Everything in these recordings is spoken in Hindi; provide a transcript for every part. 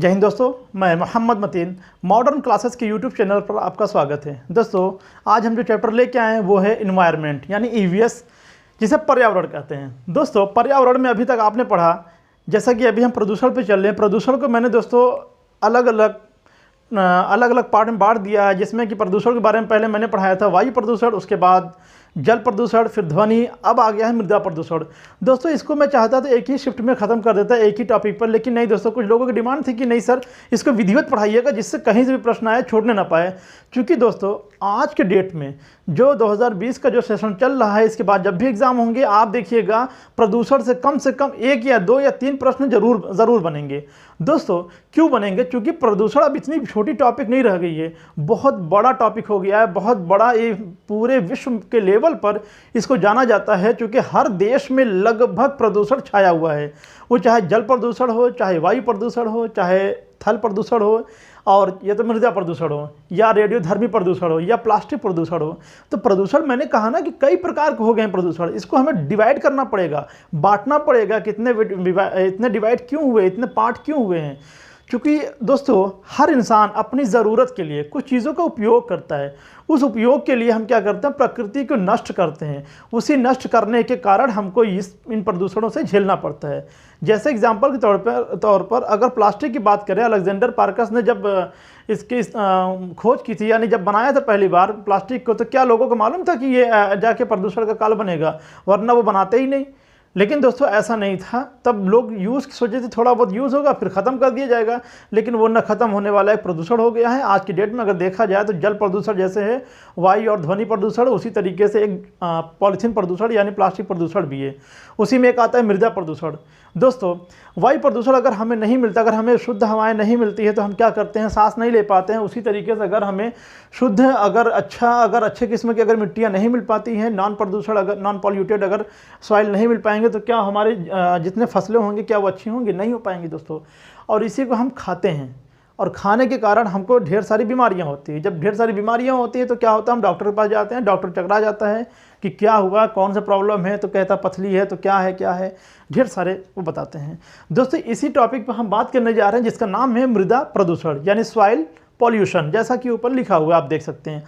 जय हिंद दोस्तों, मैं मोहम्मद मतीन मॉडर्न क्लासेस के यूट्यूब चैनल पर आपका स्वागत है। दोस्तों, आज हम जो चैप्टर लेके आए हैं वो है इन्वायरमेंट यानी ईवीएस, जिसे पर्यावरण कहते हैं। दोस्तों, पर्यावरण में अभी तक आपने पढ़ा, जैसा कि अभी हम प्रदूषण पे चल रहे हैं। प्रदूषण को मैंने दोस्तों अलग अलग पार्ट में बांट दिया है, जिसमें कि प्रदूषण के बारे में पहले मैंने पढ़ाया था वायु प्रदूषण, उसके बाद जल प्रदूषण, फिर ध्वनि, अब आ गया है मृदा प्रदूषण। दोस्तों, इसको मैं चाहता था एक ही शिफ्ट में ख़त्म कर देता एक ही टॉपिक पर, लेकिन नहीं दोस्तों, कुछ लोगों की डिमांड थी कि नहीं सर इसको विधिवत पढ़ाइएगा जिससे कहीं से भी प्रश्न आए छोड़ने ना पाए। क्योंकि दोस्तों आज के डेट में जो 2020 का जो सेशन चल रहा है, इसके बाद जब भी एग्जाम होंगे आप देखिएगा प्रदूषण से कम 1 या 2 या 3 प्रश्न जरूर बनेंगे। दोस्तों क्यों बनेंगे? क्योंकि प्रदूषण अब इतनी छोटी टॉपिक नहीं रह गई है, बहुत बड़ा टॉपिक हो गया है, बहुत बड़ा। ये पूरे विश्व के लेवल पर इसको जाना जाता है, क्योंकि हर देश में लगभग प्रदूषण छाया हुआ है। वो चाहे जल प्रदूषण हो, चाहे वायु प्रदूषण हो, चाहे थल प्रदूषण हो, और या तो मृदा प्रदूषण हो, या रेडियोधर्मी प्रदूषण हो, या प्लास्टिक प्रदूषण हो। तो प्रदूषण मैंने कहा ना कि कई प्रकार के हो गए हैं प्रदूषण। इसको हमें डिवाइड करना पड़ेगा, बांटना पड़ेगा, इतने डिवाइड क्यों हुए, इतने पार्ट क्यों हुए हैं। क्योंकि दोस्तों हर इंसान अपनी ज़रूरत के लिए कुछ चीज़ों का उपयोग करता है। उस उपयोग के लिए हम क्या करते हैं, प्रकृति को नष्ट करते हैं। उसी नष्ट करने के कारण हमको इन प्रदूषणों से झेलना पड़ता है। जैसे एग्जाम्पल के तौर पर अगर प्लास्टिक की बात करें, अलेक्जेंडर पार्कस ने जब इसकी खोज की थी, यानी जब बनाया था पहली बार प्लास्टिक को, तो क्या लोगों को मालूम था कि ये जाके प्रदूषण का काल बनेगा? वरना वो बनाते ही नहीं। लेकिन दोस्तों ऐसा नहीं था, तब लोग यूज़ सोचे थे थोड़ा बहुत यूज़ होगा फिर ख़त्म कर दिया जाएगा, लेकिन वो न ख़त्म होने वाला एक प्रदूषण हो गया है। आज की डेट में अगर देखा जाए तो जल प्रदूषण जैसे है वायु और ध्वनि प्रदूषण, उसी तरीके से एक पॉलीथीन प्रदूषण यानी प्लास्टिक प्रदूषण भी है। उसी में एक आता है मृदा प्रदूषण। दोस्तों वायु प्रदूषण अगर हमें नहीं मिलता, अगर हमें शुद्ध हवाएं नहीं मिलती है तो हम क्या करते हैं, सांस नहीं ले पाते हैं। उसी तरीके से अगर हमें शुद्ध अगर अच्छे किस्म की अगर मिट्टियाँ नहीं मिल पाती हैं, नॉन पॉल्यूटेड अगर सॉइल नहीं मिल पाएंगे, तो क्या हमारे जितने फसलें होंगी क्या वो अच्छी होंगी? नहीं हो पाएंगी दोस्तों। और इसी को हम खाते हैं, और खाने के कारण हमको ढेर सारी बीमारियां होती हैं। जब ढेर सारी बीमारियां होती हैं तो क्या होता है, हम डॉक्टर के पास जाते हैं, डॉक्टर चकरा जाता है कि क्या हुआ, कौन सा प्रॉब्लम है, तो कहता पथरी है, तो क्या है, ढेर सारे वो बताते हैं। दोस्तों इसी टॉपिक पर हम बात करने जा रहे हैं, जिसका नाम है मृदा प्रदूषण यानी सॉइल पॉल्यूशन, जैसा कि ऊपर लिखा हुआ है आप देख सकते हैं।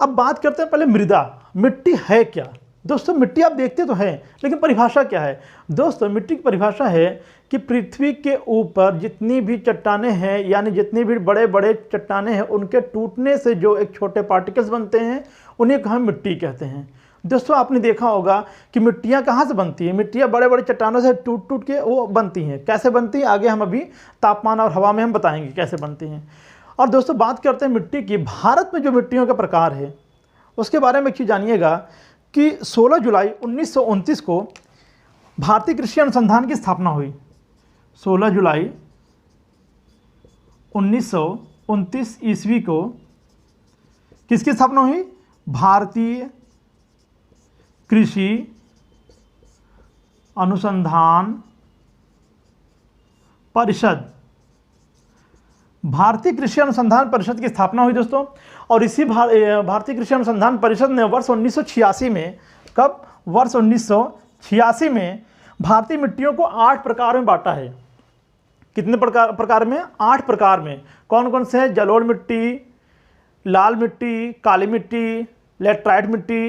अब बात करते हैं पहले मृदा, मिट्टी है क्या? दोस्तों मिट्टी आप देखते तो हैं, लेकिन परिभाषा क्या है? दोस्तों मिट्टी की परिभाषा है कि पृथ्वी के ऊपर जितनी भी चट्टानें हैं, यानी जितनी भी बड़े बड़े चट्टानें हैं, उनके टूटने से जो एक छोटे पार्टिकल्स बनते हैं, उन्हें हम मिट्टी कहते हैं। दोस्तों आपने देखा होगा कि मिट्टियाँ कहाँ से बनती हैं? मिट्टियाँ बड़े बड़े चट्टानों से टूट के वो बनती हैं। कैसे बनती हैं आगे हम अभी तापमान और हवा में हम बताएंगे कैसे बनती हैं। और दोस्तों बात करते हैं मिट्टी की। भारत में जो मिट्टियों के प्रकार है उसके बारे में एक चीज़ जानिएगा कि 16 जुलाई 1929 को भारतीय कृषि अनुसंधान की स्थापना हुई। 16 जुलाई 1929 ईस्वी को किसकी स्थापना हुई? भारतीय कृषि अनुसंधान परिषद, भारतीय कृषि अनुसंधान परिषद की स्थापना हुई दोस्तों। और इसी भारतीय कृषि अनुसंधान परिषद ने वर्ष 1986 में, कब? वर्ष 1986 में भारतीय मिट्टियों को 8 प्रकार में बांटा है। कितने प्रकार में? 8 प्रकार में। कौन कौन से हैं? जलोढ़ मिट्टी, लाल मिट्टी, काली मिट्टी, लेटराइट मिट्टी,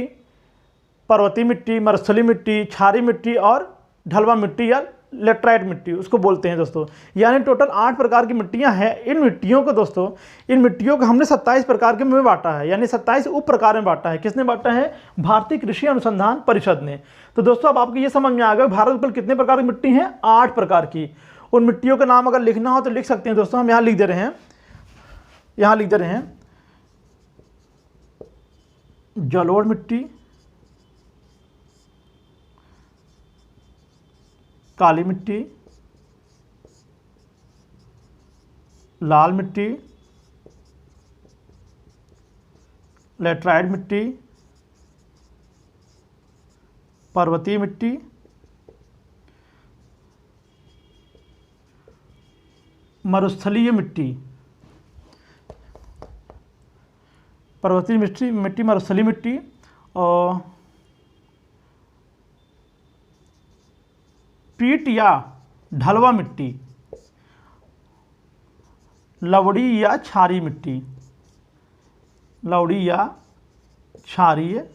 पर्वतीय मिट्टी, मरुस्थलीय मिट्टी, क्षारीय मिट्टी और ढलवा मिट्टी या लेटराइट मिट्टी उसको बोलते हैं दोस्तों। यानी टोटल 8 प्रकार की मिट्टियां हैं। इन मिट्टियों को हमने 27 प्रकार के में बांटा है, यानी 27 उप प्रकार में बांटा है। किसने बांटा है? भारतीय कृषि अनुसंधान परिषद ने। तो दोस्तों अब आपको ये समझ में आ गया भारत में कुल कितने प्रकार की मिट्टी हैं? 8 प्रकार की। उन मिट्टियों के नाम अगर लिखना हो तो लिख सकते हैं दोस्तों, हम यहाँ लिख दे रहे हैं। जलोढ़ मिट्टी, काली मिट्टी, लाल मिट्टी, लेटराइट मिट्टी, पर्वतीय मिट्टी, मरुस्थलीय मिट्टी, मरुस्थलीय मिट्टी और पीट या ढलवा मिट्टी। लवड़ी या क्षारीय मिट्टी, लवड़ी या क्षारीय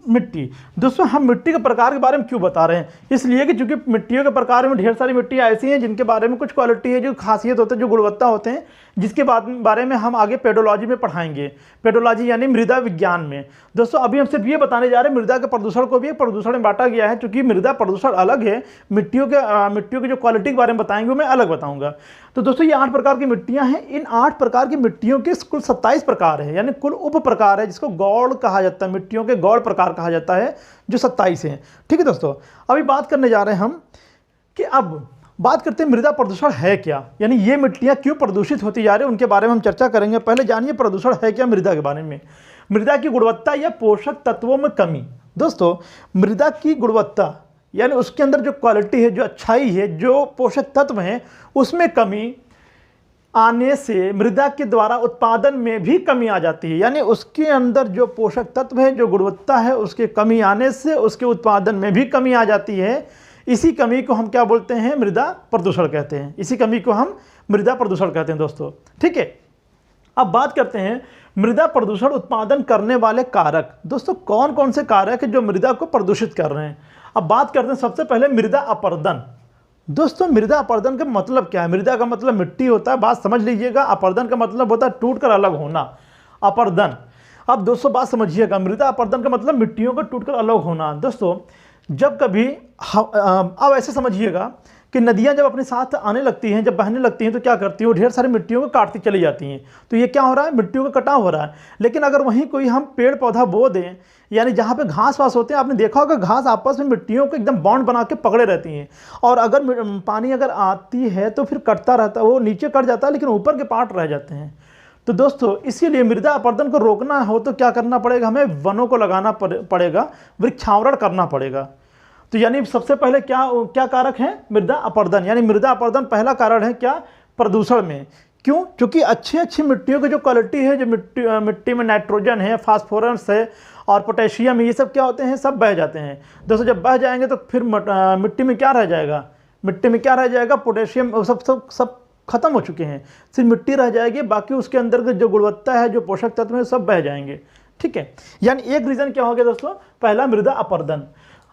मिट्टी। दोस्तों हम मिट्टी के प्रकार के बारे में क्यों बता रहे हैं, इसलिए कि चूंकि मिट्टियों के प्रकार में ढेर सारी मिट्टियाँ ऐसी हैं जिनके बारे में कुछ क्वालिटी है, जो खासियत होते हैं, जो गुणवत्ता होते हैं, जिसके बारे में हम आगे पेडोलॉजी में पढ़ाएंगे। पेडोलॉजी यानी मृदा विज्ञान में। दोस्तों अभी हम सिर्फ ये बताने जा रहे हैं, मृदा के प्रदूषण को भी एक प्रदूषण में बांटा गया है। चूंकि मृदा प्रदूषण अलग है, मिट्टियों के जो क्वालिटी के बारे में बताएंगे वो मैं अलग बताऊंगा। तो दोस्तों ये 8 प्रकार की मिट्टियां हैं। इन 8 प्रकार की मिट्टियों के कुल 27 प्रकार है, यानी कुल उप प्रकार है, जिसको गौड़ कहा जाता है, मिट्टियों के गौड़ प्रकार कहा जाता है, जो 27 हैं। ठीक है दोस्तों, अभी बात करने जा रहे हैं हम कि अब बात करते हैं मृदा प्रदूषण है क्या, यानी ये मिट्टियां क्यों प्रदूषित होती जा रही है, उनके बारे में हम चर्चा करेंगे। पहले जानिए प्रदूषण है क्या मृदा के बारे में। मृदा की गुणवत्ता या पोषक तत्वों में कमी। दोस्तों मृदा की गुणवत्ता यानी उसके अंदर जो क्वालिटी है, जो अच्छाई है, जो पोषक तत्व हैं, उसमें कमी आने से मृदा के द्वारा उत्पादन में भी कमी आ जाती है। यानी उसके अंदर जो पोषक तत्व है, जो गुणवत्ता है, उसके कमी आने से उसके उत्पादन में भी कमी आ जाती है। इसी कमी को हम क्या बोलते हैं, मृदा प्रदूषण कहते हैं। इसी कमी को हम मृदा प्रदूषण कहते हैं दोस्तों। ठीक है, अब बात करते हैं मृदा प्रदूषण उत्पादन करने वाले कारक। दोस्तों कौन कौन से कारक हैं जो मृदा को प्रदूषित कर रहे हैं। अब बात करते हैं सबसे पहले मृदा अपरदन। दोस्तों मृदा अपरदन का मतलब क्या है। मृदा का मतलब मिट्टी होता है, बात समझ लीजिएगा। अपरदन का मतलब होता है टूटकर अलग होना, अपरदन। अब दोस्तों बात समझिएगा, मृदा अपरदन का मतलब मिट्टियों का टूटकर अलग होना। दोस्तों जब कभी अब ऐसे समझिएगा कि नदियां जब अपने साथ आने लगती हैं, जब बहने लगती हैं, तो क्या करती हैं, वो ढेर सारी मिट्टियों को काटती चली जाती हैं। तो ये क्या हो रहा है, मिट्टियों का कटाव हो रहा है। लेकिन अगर वहीं कोई हम पेड़ पौधा बो दें, यानी जहाँ पे घास वास होते हैं, आपने देखा होगा घास आपस में मिट्टियों को एकदम बॉन्ड बना के पकड़े रहती हैं, और अगर पानी अगर आती है तो फिर कटता रहता है, वो नीचे कट जाता है लेकिन ऊपर के पार्ट रह जाते हैं। तो दोस्तों इसीलिए मृदा अपरदन को रोकना हो तो क्या करना पड़ेगा, हमें वनों को लगाना पड़ेगा, वृक्षावरण करना पड़ेगा। तो यानी सबसे पहले क्या कारक है, मृदा अपरदन। यानी मृदा अपरदन पहला कारण है क्या, प्रदूषण में। क्यों, क्योंकि अच्छी मिट्टियों की जो क्वालिटी है, जो मिट्टी में नाइट्रोजन है, फास्फोरस है और पोटेशियम है, ये सब क्या होते हैं, सब बह जाते हैं। दोस्तों जब बह जाएंगे तो फिर मिट्टी में क्या रह जाएगा, मिट्टी में क्या रह जाएगा, पोटेशियम सब खत्म हो चुके हैं, सिर्फ मिट्टी रह जाएगी। बाकी उसके अंदर की जो गुणवत्ता है, जो पोषक तत्व है, सब बह जाएंगे। ठीक है, यानी एक रीज़न क्या हो गया दोस्तों, पहला मृदा अपरदन।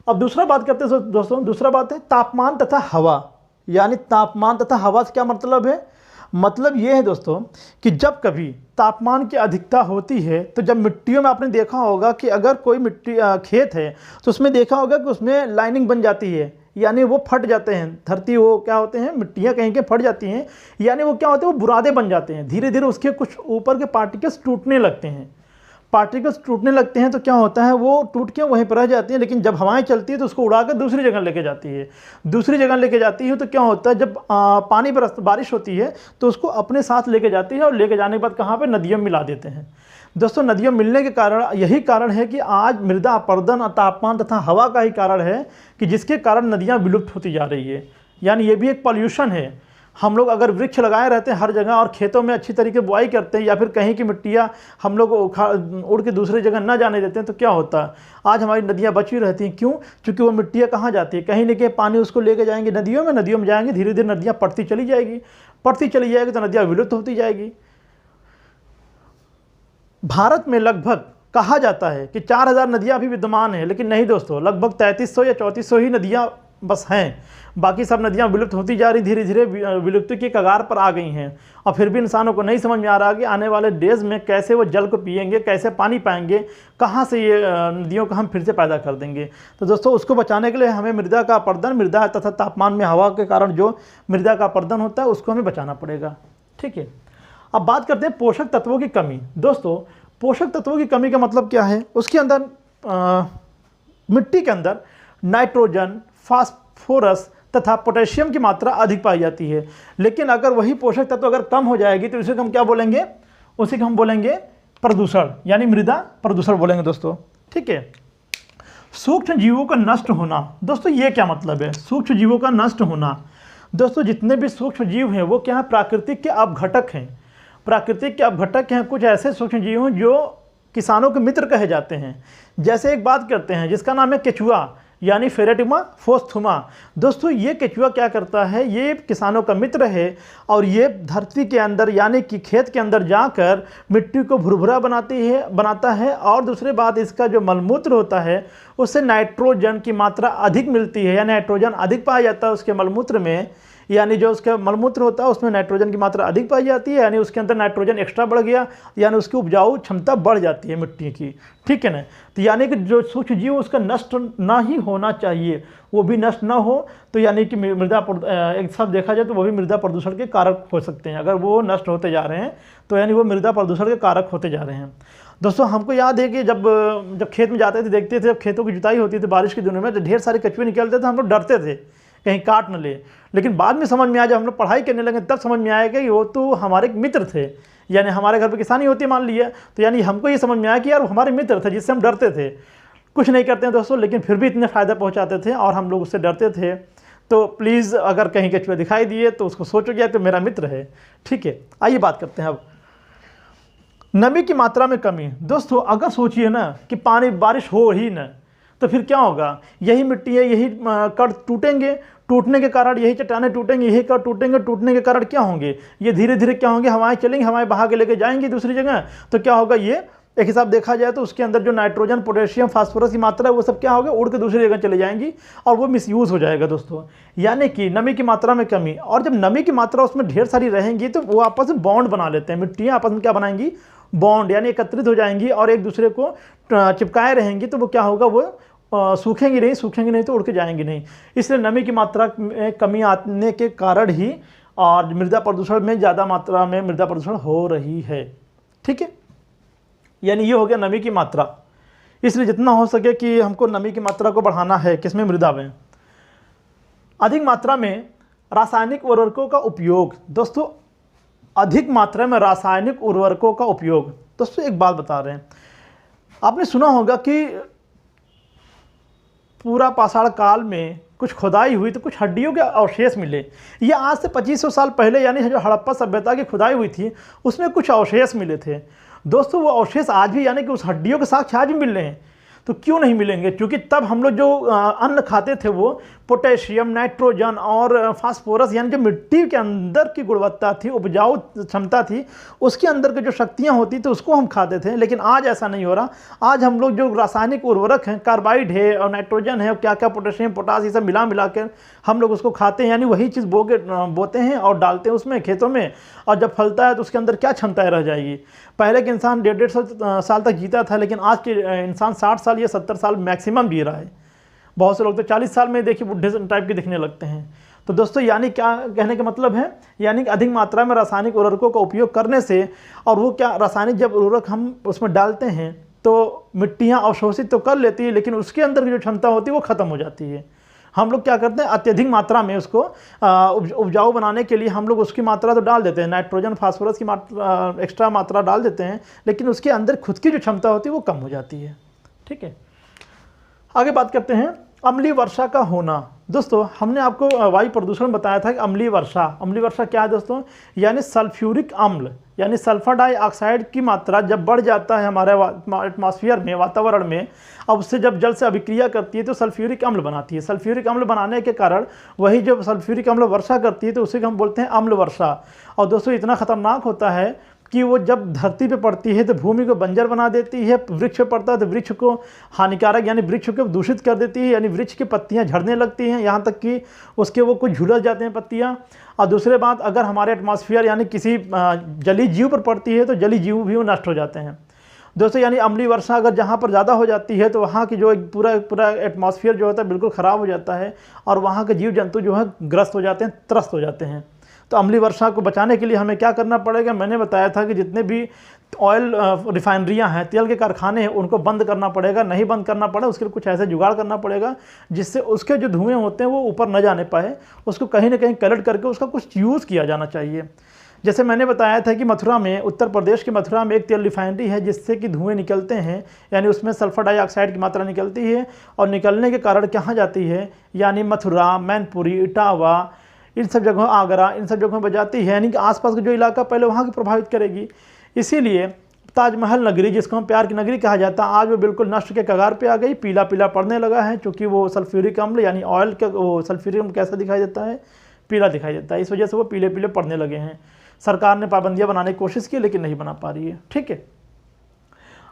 अब दूसरा बात करते हैं दोस्तों, दूसरा बात है तापमान तथा हवा। यानी तापमान तथा हवा से क्या मतलब है, मतलब ये है दोस्तों कि जब कभी तापमान की अधिकता होती है, तो जब मिट्टियों में आपने देखा होगा कि अगर कोई मिट्टी खेत है तो उसमें देखा होगा कि उसमें लाइनिंग बन जाती है, यानी वो फट जाते हैं, धरती वो क्या होते हैं, मिट्टियाँ कहीं के फट जाती हैं, यानी वो क्या होते हैं, वो बुरादे बन जाते हैं। धीरे धीरे उसके कुछ ऊपर के पार्टिकल्स टूटने लगते हैं। पार्टिकल्स टूटने लगते हैं तो क्या होता है, वो टूट के वहीं पर रह जाती हैं, लेकिन जब हवाएं चलती है तो उसको उड़ा कर दूसरी जगह लेके जाती है। दूसरी जगह लेके जाती है तो क्या होता है, जब पानी बारिश होती है तो उसको अपने साथ लेके जाती है, और लेके जाने के बाद कहाँ पे, नदियों में मिला देते हैं। दोस्तों नदियों मिलने के कारण यही कारण है कि आज मृदा अपरदन और तापमान तथा हवा का ही कारण है कि जिसके कारण नदियाँ विलुप्त होती जा रही है। यानी ये भी एक पॉल्यूशन है। हम लोग अगर वृक्ष लगाए रहते हैं हर जगह, और खेतों में अच्छी तरीके बुआई करते हैं, या फिर कहीं की मिट्टियाँ हम लोग उड़ के दूसरी जगह ना जाने देते हैं, तो क्या होता है, आज हमारी नदियाँ बची रहती हैं। क्यों, क्योंकि वो मिट्टियाँ कहाँ जाती है, कहीं न कहीं पानी उसको लेके जाएंगे नदियों में जाएंगे, धीरे धीरे नदियाँ पड़ती चली जाएगी तो नदियाँ विलुप्त होती जाएगी। भारत में लगभग कहा जाता है कि 4000 नदियाँ अभी विद्यमान हैं, लेकिन नहीं दोस्तों, लगभग 3300 या 3400 ही नदियाँ बस हैं। बाकी सब नदियाँ विलुप्त होती जा रही, धीरे धीरे विलुप्ति की कगार पर आ गई हैं। और फिर भी इंसानों को नहीं समझ में आ रहा कि आने वाले डेज में कैसे वो जल को पिएंगे, कैसे पानी पाएंगे, कहाँ से ये नदियों को हम फिर से पैदा कर देंगे। तो दोस्तों उसको बचाने के लिए हमें मृदा का अपरदन, मृदा तथा तापमान में हवा के कारण जो मृदा का अपरदन होता है, उसको हमें बचाना पड़ेगा। ठीक है, अब बात करते हैं पोषक तत्वों की कमी। दोस्तों पोषक तत्वों की कमी का मतलब क्या है, उसके अंदर मिट्टी के अंदर नाइट्रोजन, फास्फोरस तथा पोटेशियम की मात्रा अधिक पाई जाती है। लेकिन अगर वही पोषक तत्व अगर कम हो जाएगी तो इसे हम क्या बोलेंगे, उसी को हम बोलेंगे प्रदूषण, यानी मृदा प्रदूषण बोलेंगे दोस्तों। ठीक है, सूक्ष्म जीवों का नष्ट होना। दोस्तों ये क्या मतलब है, सूक्ष्म जीवों का नष्ट होना। दोस्तों जितने भी सूक्ष्म जीव हैं वो क्या है, प्राकृतिक के अपघटक हैं। प्राकृतिक के अपघटक हैं, कुछ ऐसे सूक्ष्म जीव हैं जो किसानों के मित्र कहे जाते हैं। जैसे एक बात करते हैं जिसका नाम है केचुआ, यानी फेरेटिमा फोस्थुमा। दोस्तों ये केचुआ क्या करता है, ये किसानों का मित्र है और ये धरती के अंदर यानी कि खेत के अंदर जाकर मिट्टी को भुरभुरा बनाता है। और दूसरी बात, इसका जो मलमूत्र होता है उससे नाइट्रोजन की मात्रा अधिक मिलती है, या नाइट्रोजन अधिक पाया जाता है उसके मलमूत्र में, यानी जो उसका मलमूत्र होता है उसमें नाइट्रोजन की मात्रा अधिक पाई जाती है, यानी उसके अंदर नाइट्रोजन एक्स्ट्रा बढ़ गया, यानी उसकी उपजाऊ क्षमता बढ़ जाती है मिट्टी की। ठीक है ना। तो यानी कि जो सूक्ष्म जीव उसका नष्ट ना ही होना चाहिए, वो भी नष्ट ना हो, तो यानी कि मृदा एक सब देखा जाए तो वो भी मृदा प्रदूषण के कारक हो सकते हैं। अगर वो नष्ट होते जा रहे हैं तो यानी वो मृदा प्रदूषण के कारक होते जा रहे हैं। दोस्तों हमको याद है कि जब खेत में जाते थे, देखते थे जब खेतों की जुताई होती थी बारिश के दिनों में, तो ढेर सारे कछुए निकलते थे, हम लोग डरते थे कहीं काट न ले। लेकिन बाद में समझ में आया, जब हम लोग पढ़ाई करने लगे तब समझ में आया कि वो तो हमारे मित्र थे। यानी हमारे घर पे किसानी होती है मान लिया, तो यानी हमको ये समझ में आया कि यार वो हमारे मित्र थे जिससे हम डरते थे। कुछ नहीं करते हैं दोस्तों, लेकिन फिर भी इतने फ़ायदा पहुँचाते थे और हम लोग उससे डरते थे। तो प्लीज़ अगर कहीं कछुआ दिखाई दिए तो उसको सोचो कि यार तो मेरा मित्र है। ठीक है, आइए बात करते हैं अब नमी की मात्रा में कमी। दोस्तों अगर सोचिए ना कि पानी बारिश हो ही ना, तो फिर क्या होगा, यही मिट्टी है, यही कण टूटेंगे, टूटने के कारण यही चट्टानें टूटेंगी, यही कण टूटेंगे, टूटने के कारण क्या होंगे, ये धीरे धीरे क्या होंगे, हवाएं चलेंगी, हवाएं बहा के लेके जाएंगी दूसरी जगह। तो क्या होगा, ये एक हिसाब देखा जाए तो उसके अंदर जो नाइट्रोजन, पोटेशियम, फास्फोरस की मात्रा है वो सब क्या होगा, उड़ के दूसरी जगह चले जाएंगी और वो मिसयूज़ हो जाएगा दोस्तों। यानी कि नमी की मात्रा में कमी। और जब नमी की मात्रा उसमें ढेर सारी रहेंगी तो वो आपस में बॉन्ड बना लेते हैं, मिट्टियाँ आपस में क्या बनाएंगी, बॉन्ड, यानी एकत्रित हो जाएंगी और एक दूसरे को चिपकाए रहेंगी। तो वो क्या होगा, वो सूखेंगी नहीं तो उड़ के जाएंगी नहीं। इसलिए नमी की मात्रा में कमी आने के कारण ही और मृदा प्रदूषण में ज़्यादा मात्रा में मृदा प्रदूषण हो रही है। ठीक है, यानी ये हो गया नमी की मात्रा। इसलिए जितना हो सके कि हमको नमी की मात्रा को बढ़ाना है, किसमें, मृदा में। अधिक मात्रा में रासायनिक उर्वरकों का उपयोग। दोस्तों अधिक मात्रा में रासायनिक उर्वरकों का उपयोग। दोस्तों एक बात बता रहे हैं, आपने सुना होगा कि पूरा पाषाण काल में कुछ खुदाई हुई तो कुछ हड्डियों के अवशेष मिले। ये आज से 2500 साल पहले, यानी जो हड़प्पा सभ्यता की खुदाई हुई थी उसमें कुछ अवशेष मिले थे। दोस्तों वो अवशेष आज भी, यानी कि उस हड्डियों के साक्ष्य आज भी मिल रहे हैं। तो क्यों नहीं मिलेंगे, क्योंकि तब हम लोग जो अन्न खाते थे वो पोटेशियम, नाइट्रोजन और फास्फोरस, यानी जो मिट्टी के अंदर की गुणवत्ता थी, उपजाऊ क्षमता थी, उसके अंदर की जो शक्तियाँ होती थी उसको हम खाते थे। लेकिन आज ऐसा नहीं हो रहा। आज हम लोग जो रासायनिक उर्वरक हैं, कार्बाइड है और नाइट्रोजन है और क्या क्या पोटेशियम, पोटास, ये सब मिला कर हम लोग उसको खाते हैं। यानी वही चीज़ बोते हैं और डालते हैं उसमें खेतों में, और जब फलता है तो उसके अंदर क्या क्षमताएँ रह जाएगी। पहले के इंसान 150 साल तक जीता था, लेकिन आज के इंसान 60 साल या 70 साल मैक्सिमम जी रहा है। बहुत से लोग तो 40 साल में देखिए बुढ़े टाइप के दिखने लगते हैं। तो दोस्तों यानी क्या कहने का मतलब है, यानी कि अधिक मात्रा में रासायनिक उर्वरकों का उपयोग करने से, और वो क्या, रासायनिक जब उर्वरक हम उसमें डालते हैं तो मिट्टियाँ अवशोषित तो कर लेती है, लेकिन उसके अंदर की जो क्षमता होती है वो ख़त्म हो जाती है। हम लोग क्या करते हैं, अत्यधिक मात्रा में उसको उपजाऊ बनाने के लिए हम लोग उसकी मात्रा तो डाल देते हैं, नाइट्रोजन, फास्फोरस की मात्रा, एक्स्ट्रा मात्रा डाल देते हैं, लेकिन उसके अंदर खुद की जो क्षमता होती है वो कम हो जाती है। ठीक है, आगे बात करते हैं अम्लीय वर्षा का होना। दोस्तों हमने आपको वायु प्रदूषण बताया था कि अम्लीय वर्षा। अम्लीय वर्षा क्या है दोस्तों, यानी सल्फ्यूरिक अम्ल, यानी सल्फर डाइऑक्साइड की मात्रा जब बढ़ जाता है हमारे एटमॉस्फेयर में, वातावरण में, अब उससे जब जल से अभिक्रिया करती है तो सल्फ्यूरिक अम्ल बनाती है। सल्फ्यूरिक अम्ल बनाने के कारण वही जब सल्फ्यूरिक अम्ल वर्षा करती है तो उसे हम बोलते हैं अम्ल वर्षा। और दोस्तों इतना खतरनाक होता है कि वो जब धरती पे पड़ती है तो भूमि को बंजर बना देती है, वृक्ष पे पड़ता है तो वृक्ष को हानिकारक, यानी वृक्ष को दूषित कर देती है, यानी वृक्ष की पत्तियां झड़ने लगती हैं, यहाँ तक कि उसके वो कुछ झुलस जाते हैं पत्तियां। और दूसरे बात, अगर हमारे एटमॉस्फेयर यानी किसी जलीय जीव पर पड़ती है तो जलीय जीव भी वो नष्ट हो जाते हैं। दोस्तों यानी अम्लीय वर्षा अगर जहाँ पर ज़्यादा हो जाती है तो वहाँ की जो एक पूरा एटमॉस्फेयर जो होता है बिल्कुल ख़राब हो जाता है और वहाँ के जीव जंतु जो है ग्रस्त हो जाते हैं, त्रस्त हो जाते हैं। तो अम्लीय वर्षा को बचाने के लिए हमें क्या करना पड़ेगा, मैंने बताया था कि जितने भी ऑयल रिफाइनरियाँ हैं, तेल के कारखाने हैं, उनको बंद करना पड़ेगा। नहीं बंद करना पड़े उसके लिए कुछ ऐसे जुगाड़ करना पड़ेगा जिससे उसके जो धुएँ होते हैं वो ऊपर न जाने पाए, उसको कहीं ना कहीं कलेक्ट करके उसका कुछ यूज़ किया जाना चाहिए। जैसे मैंने बताया था कि मथुरा में, उत्तर प्रदेश के मथुरा में एक तेल रिफाइनरी है जिससे कि धुएँ निकलते हैं, यानी उसमें सल्फर डाइऑक्साइड की मात्रा निकलती है और निकलने के कारण कहाँ जाती है, यानी मथुरा, मैनपुरी, इटावा, इन सब जगहों, आगरा, इन सब जगहों पर जाती है, यानी कि आसपास का जो इलाका पहले वहाँ की प्रभावित करेगी। इसीलिए ताजमहल नगरी, जिसको हम प्यार की नगरी कहा जाता है, आज वो बिल्कुल नष्ट के कगार पे आ गई। पीला पीला पड़ने लगा है, क्योंकि वो सल्फ्यूरिक अम्ल यानी ऑयल का वो सल्फ्यूरिक अम्ल कैसा दिखाई देता है, पीला दिखाई देता है, इस वजह से वो पीले पीले पड़ने लगे हैं। सरकार ने पाबंदियां बनाने की कोशिश की लेकिन नहीं बना पा रही है। ठीक है,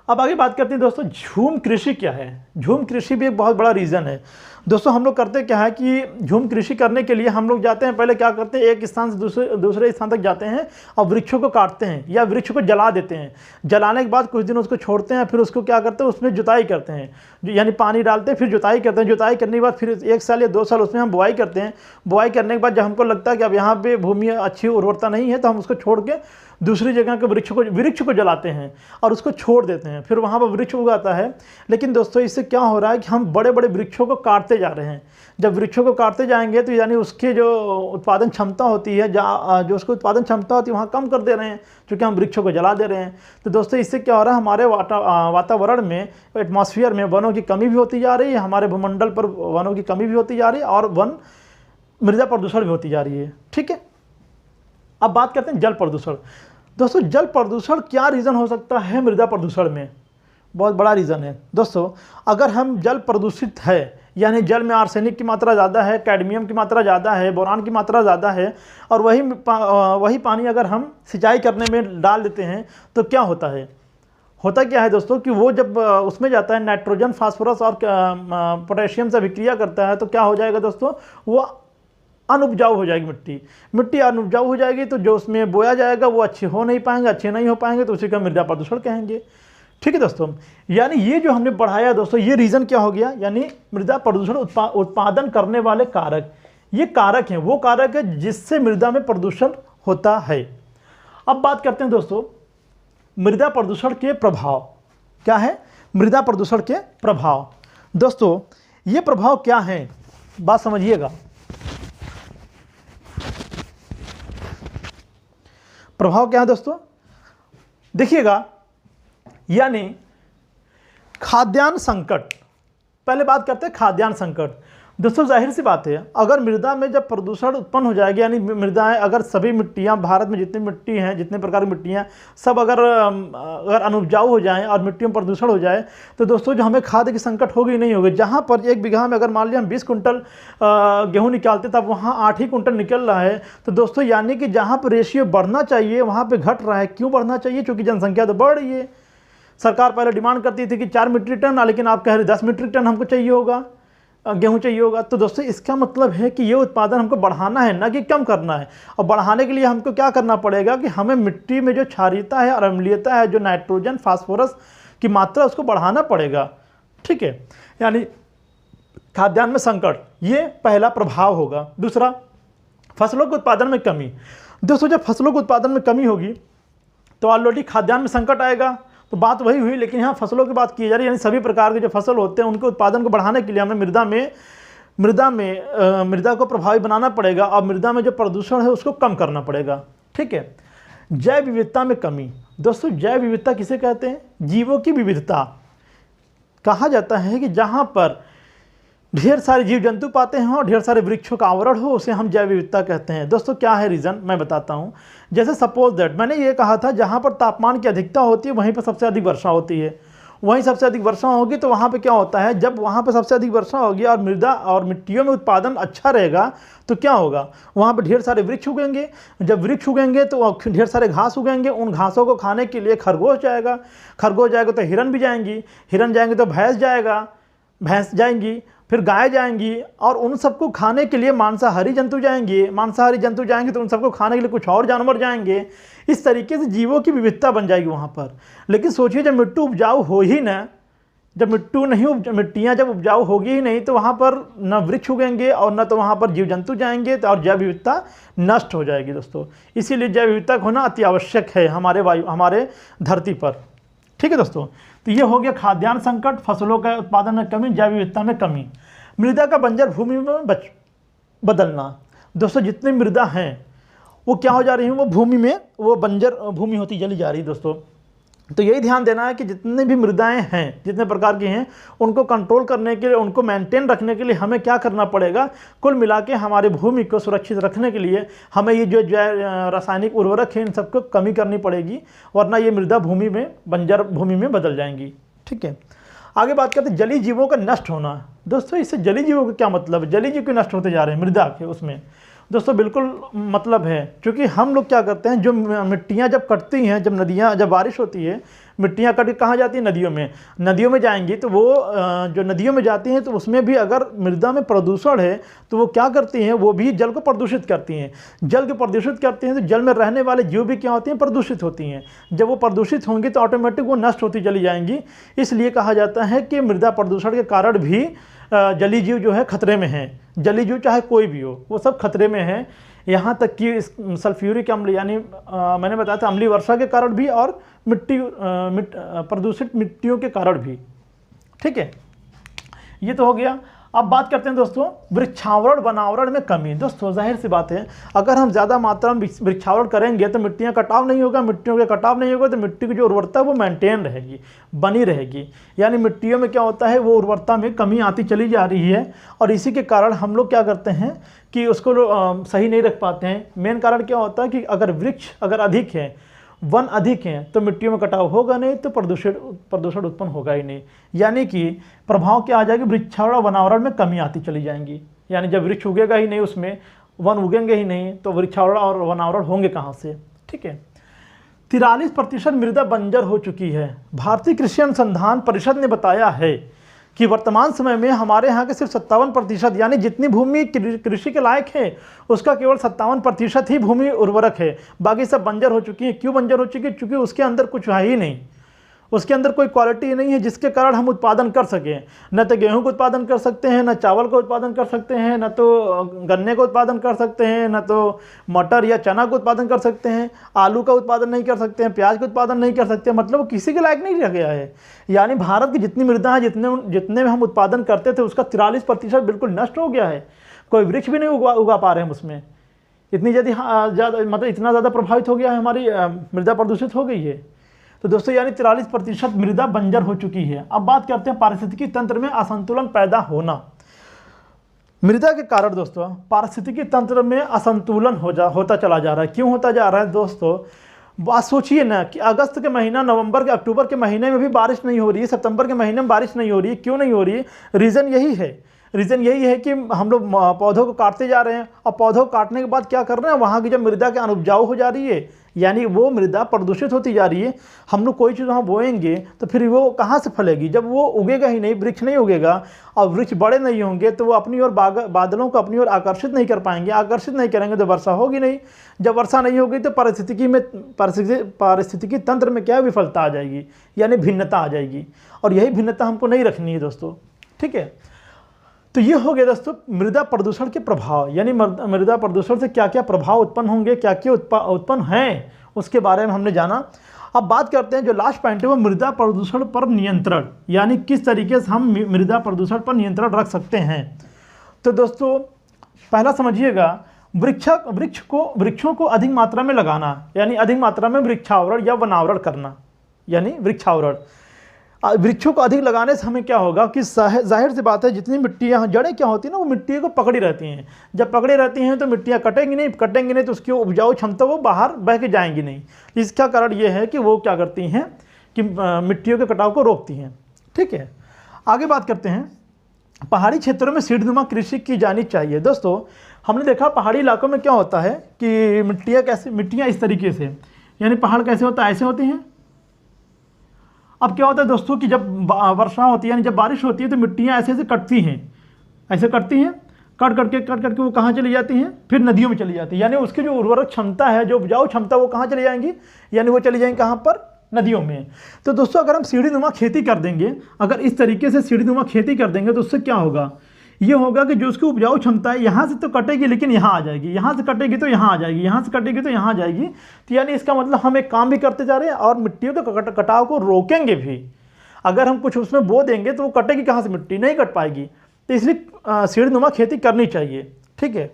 अब आगे बात करते हैं दोस्तों, झूम कृषि क्या है। झूम कृषि भी एक बहुत बड़ा रीज़न है दोस्तों। हम लोग करते क्या है कि झूम कृषि करने के लिए हम लोग जाते हैं, पहले क्या करते हैं, एक स्थान से दूसरे स्थान तक जाते हैं और वृक्षों को काटते हैं या वृक्ष को जला देते हैं। जलाने के बाद कुछ दिन उसको छोड़ते हैं, फिर उसको क्या करते हैं, उसमें जुताई करते हैं, यानी पानी डालते हैं, फिर जुताई करते हैं। जुताई करने के बाद फिर 1 साल या 2 साल उसमें हम बुआई करते हैं। बुआई करने के बाद जब हमको लगता है कि अब यहाँ पे भूमि अच्छी उर्वरता नहीं है, तो हम उसको छोड़ के दूसरी जगह के वृक्ष को जलाते हैं और उसको छोड़ देते हैं, फिर वहाँ पर वृक्ष उगाता है। लेकिन दोस्तों इससे क्या हो रहा है कि हम बड़े बड़े वृक्षों को काटते जा रहे हैं। जब वृक्षों को काटते जाएंगे तो यानी उसके जो उत्पादन क्षमता होती है, जो उसको उत्पादन क्षमता होती है वहाँ कम कर दे रहे हैं, क्योंकि हम वृक्षों को जला दे रहे हैं। तो दोस्तों इससे क्या हो रहा है, हमारे वातावरण में, एटमॉस्फेयर में वनों की कमी भी होती जा रही है, हमारे भूमंडल पर वनों की कमी भी होती जा रही है और मृदा प्रदूषण भी होती जा रही है। ठीक है, अब बात करते हैं जल प्रदूषण। दोस्तों जल प्रदूषण क्या रीज़न हो सकता है मृदा प्रदूषण में, बहुत बड़ा रीज़न है दोस्तों। अगर हम जल प्रदूषित है, यानी जल में आर्सेनिक की मात्रा ज़्यादा है, कैडमियम की मात्रा ज़्यादा है, बोरान की मात्रा ज़्यादा है, और वही पानी अगर हम सिंचाई करने में डाल देते हैं तो क्या होता है, होता क्या है दोस्तों कि वो जब उसमें जाता है नाइट्रोजन, फास्फोरस और पोटेशियम से अभिक्रिया करता है, तो क्या हो जाएगा दोस्तों, वो अनुपजाऊ हो जाएगी मिट्टी अनुपजाऊ हो जाएगी। तो जो उसमें बोया जाएगा वो अच्छे नहीं हो पाएंगे, तो उसी का मृदा प्रदूषण कहेंगे। ठीक है दोस्तों, यानी ये जो हमने बढ़ाया दोस्तों, ये रीज़न क्या हो गया, यानी मृदा प्रदूषण उत्पादन करने वाले कारक, ये कारक हैं, वो कारक है जिससे मृदा में प्रदूषण होता है। अब बात करते हैं दोस्तों मृदा प्रदूषण के प्रभाव क्या है। मृदा प्रदूषण के प्रभाव दोस्तों, ये प्रभाव क्या हैं, बात समझिएगा। प्रभाव क्या है दोस्तों, देखिएगा, यानी खाद्यान्न संकट। पहले बात करते हैं खाद्यान्न संकट। दोस्तों जाहिर सी बात है, अगर मृदा में जब प्रदूषण उत्पन्न हो जाएगी, यानी मृदाएं, अगर सभी मिट्टियां, भारत में जितनी मिट्टी हैं, जितने प्रकार की मिट्टियां, सब अगर अनुपजाऊ हो जाएं और मिट्टियों में प्रदूषण हो जाए, तो दोस्तों जो हमें खाद्य की संकट होगी नहीं होगी। जहां पर 1 बीघा में अगर मान लिया हम 20 कुंटल गेहूँ निकालते, तब वहाँ 8 ही कुंटल निकल रहा है। तो दोस्तों यानी कि जहाँ पर रेशियो बढ़ना चाहिए वहाँ पर घट रहा है। क्यों बढ़ना चाहिए, क्योंकि जनसंख्या तो बढ़ रही है। सरकार पहले डिमांड करती थी कि 4 मीट्रिक टन, लेकिन आप कह रहे 10 मीट्रिक टन हमको चाहिए होगा, गेहूं चाहिए होगा। तो दोस्तों इसका मतलब है कि ये उत्पादन हमको बढ़ाना है, ना कि कम करना है। और बढ़ाने के लिए हमको क्या करना पड़ेगा कि हमें मिट्टी में जो क्षारीयता है और अम्लीयता है, जो नाइट्रोजन फास्फोरस की मात्रा, उसको बढ़ाना पड़ेगा। ठीक है, यानी खाद्यान्न में संकट, ये पहला प्रभाव होगा। दूसरा, फसलों के उत्पादन में कमी। दोस्तों जब फसलों के उत्पादन में कमी होगी तो ऑलरेडी खाद्यान्न में संकट आएगा, तो बात वही हुई। लेकिन यहाँ फसलों की बात की जा रही है, यानी सभी प्रकार के जो फसल होते हैं उनके उत्पादन को बढ़ाने के लिए हमें मृदा को प्रभावी बनाना पड़ेगा और मृदा में जो प्रदूषण है उसको कम करना पड़ेगा। ठीक है, जैव विविधता में कमी। दोस्तों जैव विविधता किसे कहते हैं, जीवों की विविधता। कहा जाता है कि जहाँ पर ढेर सारे जीव जंतु पाते हैं और ढेर सारे वृक्षों का आवरण हो, उसे हम जैव विविधता कहते हैं। दोस्तों क्या है रीज़न, मैं बताता हूँ। जैसे सपोज दैट, मैंने ये कहा था जहाँ पर तापमान की अधिकता होती है वहीं पर सबसे अधिक वर्षा होती है। वहीं सबसे अधिक वर्षा होगी तो वहाँ पे क्या होता है, जब वहाँ पे सबसे अधिक वर्षा होगी और मृदा और मिट्टियों में उत्पादन अच्छा रहेगा तो क्या होगा, वहाँ पे ढेर सारे वृक्ष उगेंगे। जब वृक्ष उगेंगे तो ढेर सारे घास उगेंगे। उन घासों को खाने के लिए खरगोश जाएगा तो हिरन भी जाएंगी, हिरन जाएंगे तो भैंस जाएंगी, फिर गाय जाएंगी, और उन सबको खाने के लिए मांसाहारी जंतु जाएंगे तो उन सबको खाने के लिए कुछ और जानवर जाएंगे। इस तरीके से जीवों की विविधता बन जाएगी वहाँ पर। लेकिन सोचिए जब मिट्टी उपजाऊ हो ही ना, जब मिट्टियाँ जब उपजाऊ होगी ही नहीं, तो वहाँ पर न वृक्ष उगेंगे और न तो वहाँ पर जीव जंतु जाएंगे, तो और जैव विविधता नष्ट हो जाएगी दोस्तों। इसीलिए जैव विविधता होना अति आवश्यक है हमारे धरती पर। ठीक है दोस्तों, तो ये हो गया खाद्यान्न संकट, फसलों का उत्पादन में कमी, जैव विविधता में कमी। मृदा का बंजर भूमि में बदलना। दोस्तों जितनी मृदा हैं वो क्या हो जा रही है, वो भूमि में वो बंजर भूमि होती चली जा रही है दोस्तों। तो यही ध्यान देना है कि जितनी भी मृदाएं हैं, जितने प्रकार की हैं, उनको कंट्रोल करने के लिए, उनको मेंटेन रखने के लिए हमें क्या करना पड़ेगा, कुल मिला के हमारे भूमि को सुरक्षित रखने के लिए हमें ये जो रासायनिक उर्वरक है इन सबको कमी करनी पड़ेगी, वरना ये मृदा भूमि में, बंजर भूमि में बदल जाएंगी। ठीक है, आगे बात करते हैं जलीय जीवों का नष्ट होना। दोस्तों इससे जलीय जीवों का क्या मतलब है, जलीय जीव क्यों नष्ट होते जा रहे हैं मृदा के उसमें? दोस्तों बिल्कुल मतलब है, क्योंकि हम लोग क्या करते हैं, जो मिट्टियाँ जब कटती हैं, जब नदियाँ, जब बारिश होती है, मिट्टियाँ कट के कहाँ जाती हैं, नदियों में। नदियों में जाएंगी तो वो जो नदियों में जाती हैं तो उसमें भी अगर मृदा में प्रदूषण है तो वो क्या करती हैं, वो भी जल को प्रदूषित करती हैं। जल को प्रदूषित करती हैं तो जल में रहने वाले जीव भी क्या होती हैं, प्रदूषित होती हैं। जब वो प्रदूषित होंगी तो ऑटोमेटिक वो नष्ट होती चली जाएंगी। इसलिए कहा जाता है कि मृदा प्रदूषण के कारण भी जलीय जीव जो है खतरे में हैं। जलीय जीव चाहे कोई भी हो, वो सब खतरे में हैं। यहाँ तक कि सल्फ्यूरिक अम्ल, यानी मैंने बताया था अम्लीय वर्षा के कारण भी, और प्रदूषित मिट्टियों के कारण भी। ठीक है, ये तो हो गया। अब बात करते हैं दोस्तों वृक्षावरण वनावरण में कमी। दोस्तों जाहिर सी बात है, अगर हम ज़्यादा मात्रा में वृक्षावरण करेंगे तो मिट्टियाँ कटाव नहीं होगा, मिट्टियों के कटाव नहीं होगा तो मिट्टी की जो उर्वरता है वो मेंटेन रहेगी, बनी रहेगी। यानी मिट्टियों में क्या होता है, वो उर्वरता में कमी आती चली जा रही है, और इसी के कारण हम लोग क्या करते हैं कि उसको सही नहीं रख पाते हैं। मेन कारण क्या होता है कि अगर वृक्ष अगर अधिक है, वन अधिक हैं, तो मिट्टियों में कटाव होगा नहीं, तो प्रदूषण उत्पन्न होगा ही नहीं। यानी कि प्रभाव क्या आ जाएगी, वृक्षावरण वनावरण में कमी आती चली जाएंगी। यानी जब वृक्ष उगेगा ही नहीं, उसमें वन उगेंगे ही नहीं, तो वृक्षावरण और वनावरण होंगे कहाँ से। ठीक है, 43% मृदा बंजर हो चुकी है। भारतीय कृषि अनुसंधान परिषद ने बताया है कि वर्तमान समय में हमारे यहाँ के सिर्फ 57%, यानी जितनी भूमि कृषि के लायक है उसका केवल 57% ही भूमि उर्वरक है, बाकी सब बंजर हो चुकी है। क्यों बंजर हो चुकी है? क्योंकि उसके अंदर कुछ है ही नहीं, उसके अंदर कोई क्वालिटी नहीं है जिसके कारण हम उत्पादन कर सकें। न तो गेहूं का उत्पादन कर सकते हैं, न चावल का उत्पादन कर सकते हैं, न तो गन्ने का उत्पादन कर सकते हैं, न तो मटर या चना का उत्पादन कर सकते हैं, आलू का उत्पादन नहीं कर सकते हैं, प्याज का उत्पादन नहीं कर सकते, मतलब वो किसी के लायक नहीं रह गया है। यानी भारत की जितनी मृदा है, जितने में हम उत्पादन करते थे, उसका 43% बिल्कुल नष्ट हो गया है। कोई वृक्ष भी नहीं उगा पा रहे हैं उसमें। इतनी ज़्यादा मतलब इतना ज़्यादा प्रभावित हो गया है, हमारी मृदा प्रदूषित हो गई है। तो दोस्तों यानी 43% मृदा बंजर हो चुकी है। अब बात करते हैं पारिस्थितिकी तंत्र में असंतुलन पैदा होना। मृदा के कारण दोस्तों पारिस्थितिकी तंत्र में असंतुलन होता चला जा रहा है। क्यों होता जा रहा है दोस्तों? बात सोचिए ना कि अगस्त के महीना, नवंबर के, अक्टूबर के महीने में भी बारिश नहीं हो रही है, सितंबर के महीने में बारिश नहीं हो रही है। क्यों नहीं हो रही है? रीज़न यही है कि हम लोग पौधों को काटते जा रहे हैं, और पौधों को काटने के बाद क्या कर रहे हैं, वहाँ की जब मृदा के अनुपजाऊ हो जा रही है, यानी वो मृदा प्रदूषित होती जा रही है। हम लोग कोई चीज़ वहाँ बोएंगे तो फिर वो कहाँ से फलेगी, जब वो उगेगा ही नहीं, वृक्ष नहीं उगेगा, और वृक्ष बड़े नहीं होंगे तो वो अपनी ओर बादलों को अपनी ओर आकर्षित नहीं कर पाएंगे। आकर्षित नहीं करेंगे तो वर्षा होगी नहीं। जब वर्षा नहीं होगी तो पारिस्थितिकी तंत्र में क्या विफलता आ जाएगी, यानी भिन्नता आ जाएगी, और यही भिन्नता हमको नहीं रखनी है दोस्तों। ठीक है, तो ये हो गया दोस्तों मृदा प्रदूषण के प्रभाव, यानी मृदा प्रदूषण से क्या क्या प्रभाव उत्पन्न होंगे, क्या क्या उत्पन्न हैं, उसके बारे में हमने जाना। अब बात करते हैं जो लास्ट पॉइंट है वो मृदा प्रदूषण पर नियंत्रण, यानी किस तरीके से हम मृदा प्रदूषण पर नियंत्रण रख सकते हैं। तो दोस्तों पहला समझिएगा, वृक्षों को अधिक मात्रा में लगाना, यानी अधिक मात्रा में वृक्षावरण या वनावरण करना, यानी वृक्षावरण। वृक्षों को अधिक लगाने से हमें क्या होगा कि जाहिर सी बात है, जितनी मिट्टियाँ, जड़ें क्या होती है ना, वो मिट्टी को पकड़ी रहती हैं। जब पकड़ी रहती हैं तो मिट्टियाँ कटेंगी नहीं तो उसकी उपजाऊ क्षमता वो बाहर बह के जाएंगी नहीं। इसका कारण ये है कि वो क्या करती हैं कि मिट्टियों के कटाव को रोकती हैं। ठीक है, आगे बात करते हैं, पहाड़ी क्षेत्रों में सीढ़ीनुमा कृषि की जानी चाहिए। दोस्तों हमने देखा पहाड़ी इलाकों में क्या होता है कि मिट्टियाँ इस तरीके से, यानी पहाड़ कैसे होता है, ऐसे होती हैं। अब क्या होता है दोस्तों कि जब वर्षा होती है, यानी जब बारिश होती है, तो मिट्टियाँ ऐसे कटती हैं, कट करके वो कहाँ चली जाती हैं, फिर नदियों में चली जाती है। यानी उसकी जो उर्वरक क्षमता है, जो उपजाऊ क्षमता, वो कहाँ चली जाएंगी, यानी वो चली जाएंगी कहाँ पर, नदियों में। तो दोस्तों अगर हम सीढ़ीनुमा खेती कर देंगे, अगर इस तरीके से सीढ़ीनुमा खेती कर देंगे तो उससे क्या होगा, ये होगा कि जो उसकी उपजाऊ क्षमता है, यहाँ से तो कटेगी लेकिन यहाँ आ जाएगी, यहाँ से कटेगी तो यहाँ आ जाएगी, यहाँ से कटेगी तो यहाँ आ जाएगी। तो यानी इसका मतलब हम एक काम भी करते जा रहे हैं और मिट्टियों के कटाव को रोकेंगे भी। अगर हम कुछ उसमें बो देंगे तो वो कटेगी कहाँ से, मिट्टी नहीं कट पाएगी। तो इसलिए सीढ़ीनुमा खेती करनी चाहिए। ठीक है,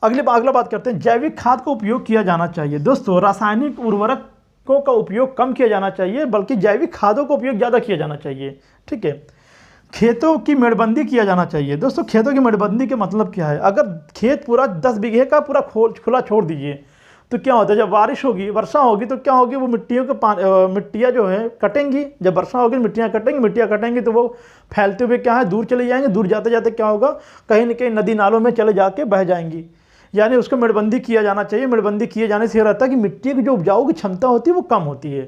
अगला बात करते हैं, जैविक खाद का उपयोग किया जाना चाहिए। दोस्तों रासायनिक उर्वरक कीटनाशकों का उपयोग कम किया जाना चाहिए, बल्कि जैविक खादों का उपयोग ज़्यादा किया जाना चाहिए। ठीक है। खेतों की मेड़बंदी किया जाना चाहिए। दोस्तों खेतों की मेड़बंदी का मतलब क्या है? अगर खेत पूरा 10 बीघे का पूरा खुला छोड़ दीजिए तो क्या होता है, जब बारिश होगी, वर्षा होगी तो क्या होगी, वो मिट्टियाँ जो है कटेंगी। जब वर्षा होगी मिट्टियाँ कटेंगी तो वो फैलते हुए क्या है दूर चले जाएंगे। दूर जाते जाते क्या होगा, कहीं न कहीं नदी नालों में चले जाके बह जाएंगी। यानी उसको मेड़बंदी किया जाना चाहिए। मेड़बंदी किए जाने से ये रहता है कि मिट्टी की जो उपजाऊ की क्षमता होती है वो कम होती है।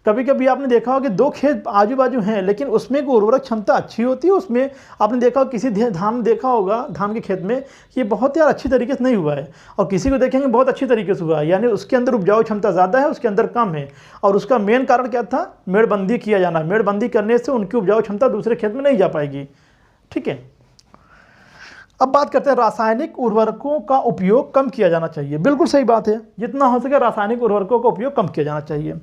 कभी कभी आपने देखा होगा कि 2 खेत आजू बाजू हैं लेकिन उसमें को उर्वरक क्षमता अच्छी होती है। उसमें आपने देखा होगा किसी धान देखा होगा, धान के खेत में ये बहुत यार अच्छी तरीके से नहीं हुआ है, और किसी को देखेंगे बहुत अच्छी तरीके से हुआ है। यानी उसके अंदर उपजाऊ क्षमता ज़्यादा है, उसके अंदर कम है। और उसका मेन कारण क्या था? मेड़बंदी किया जाना। मेड़बंदी करने से उनकी उपजाऊ क्षमता दूसरे खेत में नहीं जा पाएगी। ठीक है। अब बात करते हैं रासायनिक उर्वरकों का उपयोग कम किया जाना चाहिए। बिल्कुल सही बात है, जितना हो सके रासायनिक उर्वरकों का उपयोग कम किया जाना चाहिए।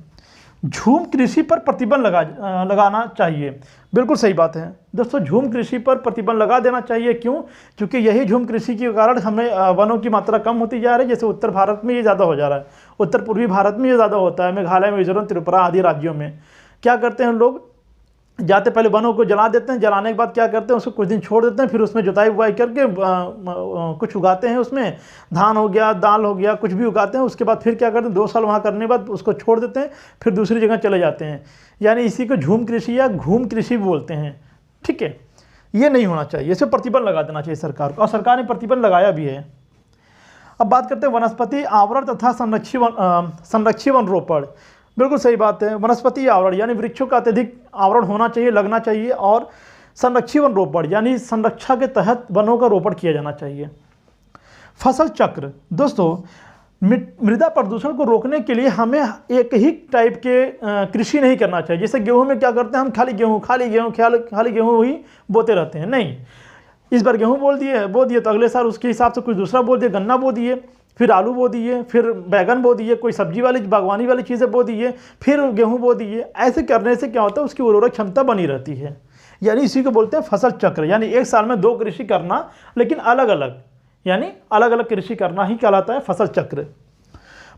झूम कृषि पर प्रतिबंध लगाना चाहिए। बिल्कुल सही बात है दोस्तों, झूम कृषि पर प्रतिबंध लगा देना चाहिए। क्यों? क्योंकि यही झूम कृषि के कारण हमें वनों की मात्रा कम होती जा रही है। जैसे उत्तर भारत में ये ज़्यादा हो जा रहा है, उत्तर पूर्वी भारत में ये ज़्यादा होता है, मेघालय, मिजोरम, त्रिपुरा आदि राज्यों में क्या करते हैं लोग, जाते पहले वनों को जला देते हैं। जलाने के बाद क्या करते हैं, उसको कुछ दिन छोड़ देते हैं, फिर उसमें जुताई बुआई करके कुछ उगाते हैं। उसमें धान हो गया, दाल हो गया, कुछ भी उगाते हैं। उसके बाद फिर क्या करते हैं, 2 साल वहाँ करने के बाद उसको छोड़ देते हैं, फिर दूसरी जगह चले जाते हैं। यानी इसी को झूम कृषि या घूम कृषि बोलते हैं। ठीक है, ये नहीं होना चाहिए, इसे प्रतिबंध लगा देना चाहिए सरकार को, और सरकार ने प्रतिबंध लगाया भी है। अब बात करते हैं वनस्पति आवरण तथा संरक्षी वन रोपण। बिल्कुल सही बात है। वनस्पति आवरण यानी वृक्षों का अत्यधिक आवरण होना चाहिए, लगना चाहिए, और संरक्षी वन रोपण यानी संरक्षा के तहत वनों का रोपण किया जाना चाहिए। फसल चक्र। दोस्तों मृदा प्रदूषण को रोकने के लिए हमें एक ही टाइप के कृषि नहीं करना चाहिए। जैसे गेहूं में क्या करते हैं, हम खाली गेहूं ही बोते रहते हैं। नहीं, इस बार गेहूं बो दिए तो अगले साल उसके हिसाब से कुछ दूसरा बो दिए, गन्ना बो दिए, फिर आलू बो दिए, फिर बैगन बो दिए, कोई सब्जी वाली बागवानी वाली चीज़ें बो दिए, फिर गेहूं बो दिए। ऐसे करने से क्या होता है, उसकी उर्वरक क्षमता बनी रहती है। यानी इसी को बोलते हैं फसल चक्र। यानी एक साल में 2 कृषि करना, लेकिन अलग अलग, यानी अलग अलग कृषि करना ही कहलाता है फसल चक्र।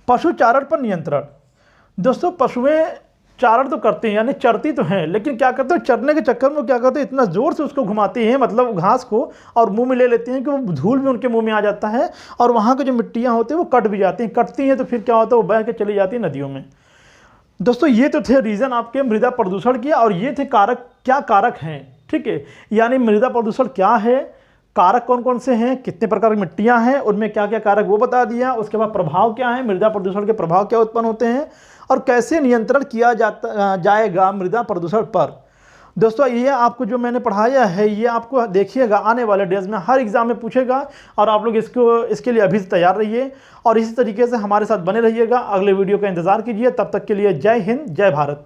पशु चारण पर नियंत्रण। दोस्तों पशुएं चारण तो करते हैं, यानी चरती तो हैं, लेकिन क्या करते हैं, चरने के चक्कर में क्या करते हैं, इतना ज़ोर से उसको घुमाते हैं, मतलब घास को, और मुंह में ले लेते हैं कि वो धूल भी उनके मुंह में आ जाता है, और वहाँ के जो मिट्टियाँ होती हैं वो कट भी जाती हैं। कटती हैं तो फिर क्या होता है, वो बह के चली जाती है नदियों में। दोस्तों ये तो थे रीज़न आपके मृदा प्रदूषण के, और ये थे कारक, क्या कारक हैं। ठीक है, यानी मृदा प्रदूषण क्या है, कारक कौन कौन से हैं, कितने प्रकार की मिट्टियाँ हैं, उनमें क्या क्या कारक वो बता दिया। उसके बाद प्रभाव क्या है, मृदा प्रदूषण के प्रभाव क्या उत्पन्न होते हैं, और कैसे नियंत्रण किया जाएगा मृदा प्रदूषण पर। दोस्तों ये आपको जो मैंने पढ़ाया है, ये आपको देखिएगा आने वाले डेज में हर एग्जाम में पूछेगा, और आप लोग इसके लिए अभी से तैयार रहिए, और इसी तरीके से हमारे साथ बने रहिएगा। अगले वीडियो का इंतज़ार कीजिए। तब तक के लिए जय हिंद, जय भारत।